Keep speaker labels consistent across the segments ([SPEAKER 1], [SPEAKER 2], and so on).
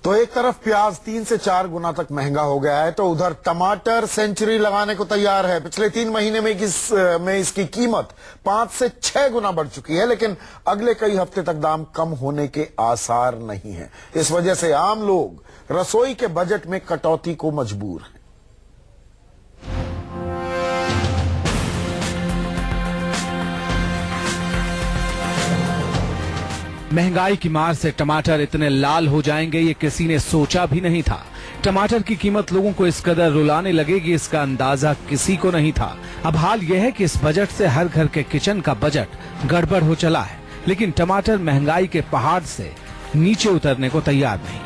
[SPEAKER 1] तो एक तरफ प्याज 3 से 4 गुना तक महंगा हो गया है, तो उधर टमाटर सेंचुरी लगाने को तैयार है। पिछले 3 महीने में इसकी कीमत 5 से 6 गुना बढ़ चुकी है, लेकिन अगले कई हफ्ते तक दाम कम होने के आसार नहीं है। इस वजह से आम लोग रसोई के बजट में कटौती को मजबूर हैं।
[SPEAKER 2] महंगाई की मार से टमाटर इतने लाल हो जाएंगे ये किसी ने सोचा भी नहीं था। टमाटर की कीमत लोगों को इस कदर रुलाने लगेगी इसका अंदाजा किसी को नहीं था। अब हाल यह है कि इस बजट से हर घर के किचन का बजट गड़बड़ हो चला है, लेकिन टमाटर महंगाई के पहाड़ से नीचे उतरने को तैयार नहीं।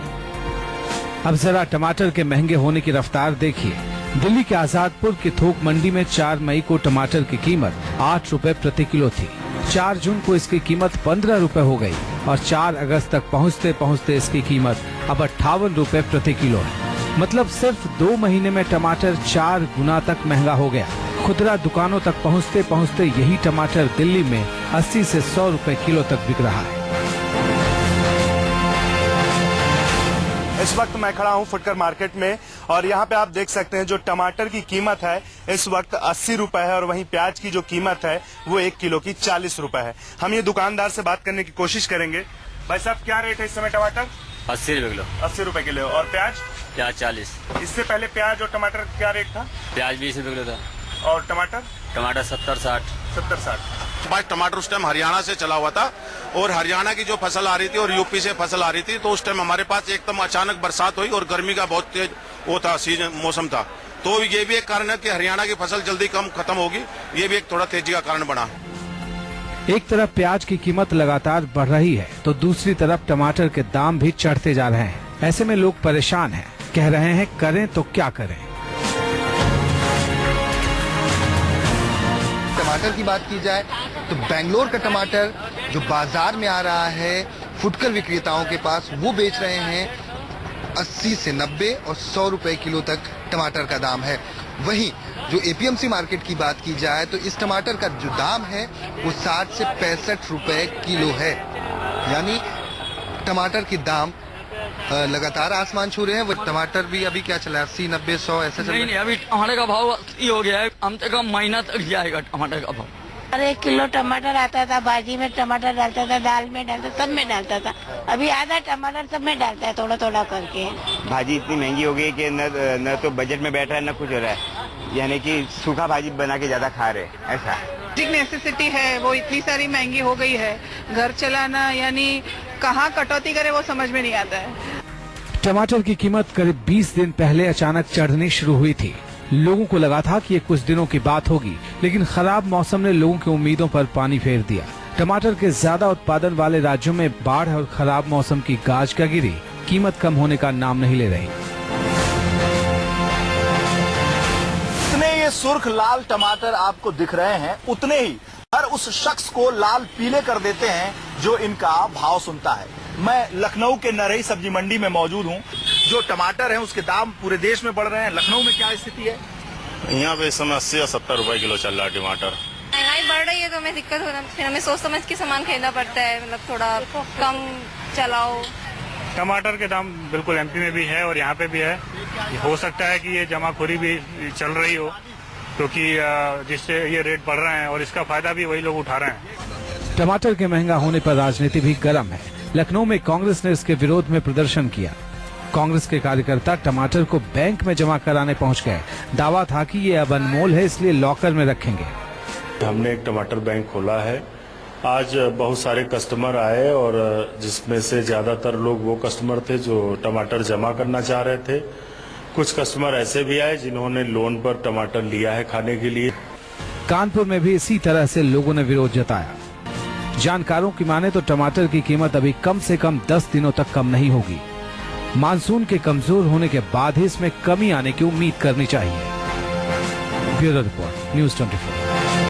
[SPEAKER 2] अब जरा टमाटर के महंगे होने की रफ्तार देखिए। दिल्ली के आजादपुर की थोक मंडी में 4 मई को टमाटर की कीमत 8 रुपए प्रति किलो थी। 4 जून को इसकी कीमत 15 रुपए हो गई और 4 अगस्त तक पहुंचते पहुंचते इसकी कीमत अब 58 रुपए प्रति किलो है। मतलब सिर्फ 2 महीने में टमाटर 4 गुना तक महंगा हो गया। खुदरा दुकानों तक पहुंचते पहुंचते यही टमाटर दिल्ली में 80 से 100 रुपए किलो तक बिक रहा है।
[SPEAKER 3] इस वक्त मैं खड़ा हूं फुटकर मार्केट में और यहां पे आप देख सकते हैं जो टमाटर की कीमत है इस वक्त 80 रुपए है और वहीं प्याज की जो कीमत है वो 1 किलो की 40 रुपए है। हम ये दुकानदार से बात करने की कोशिश करेंगे। भाई साहब क्या रेट है इस समय टमाटर?
[SPEAKER 4] 80 रुपए किलो।
[SPEAKER 3] 80 रुपए किलो। और प्याज?
[SPEAKER 4] प्याज 40।
[SPEAKER 3] इससे पहले प्याज और टमाटर क्या रेट था?
[SPEAKER 4] प्याज 20 रुपए किलो था।
[SPEAKER 3] और टमाटर?
[SPEAKER 4] टमाटर 70-60।
[SPEAKER 3] 70-60।
[SPEAKER 5] भाई टमाटर उस टाइम हरियाणा से चला हुआ था और हरियाणा की जो फसल आ रही थी और यूपी से फसल आ रही थी, तो उस टाइम हमारे पास एकदम अचानक बरसात हुई और गर्मी का बहुत तेज वो था सीजन मौसम था, तो ये भी एक कारण है कि हरियाणा की फसल जल्दी कम खत्म होगी। ये भी एक थोड़ा तेजी का कारण बना।
[SPEAKER 2] एक तरफ प्याज की कीमत लगातार बढ़ रही है तो दूसरी तरफ टमाटर के दाम भी चढ़ते जा रहे हैं। ऐसे में लोग परेशान हैं, कह रहे हैं करें तो क्या करें।
[SPEAKER 6] टमाटर की बात की जाए तो बेंगलोर का टमाटर जो बाजार में आ रहा है फुटकर विक्रेताओं के पास, वो बेच रहे हैं 80 से 90 और 100 रुपए किलो तक टमाटर का दाम है। वहीं जो एपीएमसी मार्केट की बात की जाए तो इस टमाटर का जो दाम है वो 60 से 65 रुपए किलो है। यानी टमाटर के दाम लगातार आसमान छू रहे हैं। वो टमाटर भी अभी क्या चला है 80, 90, 100 ऐसा चल रहा है?
[SPEAKER 7] नहीं, अभी टमाटर का भाव ये हो गया है, कम से कम महीना तक जाएगा टमाटर का भाव।
[SPEAKER 8] अरे 1 किलो टमाटर आता था, भाजी में टमाटर डालता था, दाल में डालता, सब में डालता था। अभी आधा टमाटर सब में डालता है थोड़ा थोड़ा करके।
[SPEAKER 9] भाजी इतनी महंगी हो गई कि न तो बजट में बैठ रहा है न कुछ हो रहा है, यानी कि सूखा भाजी बना के ज्यादा खा रहे ऐसा।
[SPEAKER 10] नेसेसिटी है वो इतनी सारी महंगी हो गई है, घर चलाना यानी कहाँ कटौती करे वो समझ में नहीं आता है।
[SPEAKER 2] टमाटर की कीमत करीब 20 दिन पहले अचानक चढ़नी शुरू हुई थी। लोगों को लगा था कि ये कुछ दिनों की बात होगी, लेकिन खराब मौसम ने लोगों की उम्मीदों पर पानी फेर दिया। टमाटर के ज्यादा उत्पादन वाले राज्यों में बाढ़ और खराब मौसम की गाज का गिरी कीमत कम होने का नाम नहीं ले रही।
[SPEAKER 11] जितने ये सुर्ख लाल टमाटर आपको दिख रहे हैं उतने ही हर उस शख्स को लाल पीले कर देते हैं जो इनका भाव सुनता है। मैं लखनऊ के नरही सब्जी मंडी में मौजूद हूँ। जो टमाटर है उसके दाम पूरे देश में बढ़ रहे हैं, लखनऊ में क्या स्थिति है?
[SPEAKER 5] यहाँ पे इस समय 80 या 70 रुपए किलो चल रहा है टमाटर।
[SPEAKER 12] महंगाई बढ़ रही है तो हमें दिक्कत हो रहा है, फिर हमें सोच समझ के सामान खरीदना पड़ता है, मतलब थोड़ा कम चलाओ।
[SPEAKER 13] टमाटर के दाम बिल्कुल एमपी में भी है और यहाँ पे भी है। हो सकता है कि ये जमाखोरी भी चल रही हो, क्योंकि जिससे ये रेट बढ़ रहे हैं और इसका फायदा भी वही लोग उठा रहे हैं।
[SPEAKER 2] टमाटर के महंगा होने पर राजनीति भी गर्म है। लखनऊ में कांग्रेस ने इसके विरोध में प्रदर्शन किया। कांग्रेस के कार्यकर्ता टमाटर को बैंक में जमा कराने पहुंच गए। दावा था कि ये अब अनमोल है, इसलिए लॉकर में रखेंगे।
[SPEAKER 14] हमने एक टमाटर बैंक खोला है। आज बहुत सारे कस्टमर आए और जिसमें से ज्यादातर लोग वो कस्टमर थे जो टमाटर जमा करना चाह रहे थे। कुछ कस्टमर ऐसे भी आए जिन्होंने लोन पर टमाटर लिया है खाने के लिए।
[SPEAKER 2] कानपुर में भी इसी तरह से लोगों ने विरोध जताया। जानकारों की माने तो टमाटर की कीमत अभी कम से कम 10 दिनों तक कम नहीं होगी। मानसून के कमजोर होने के बाद ही इसमें कमी आने की उम्मीद करनी चाहिए। Bureau report, news 24।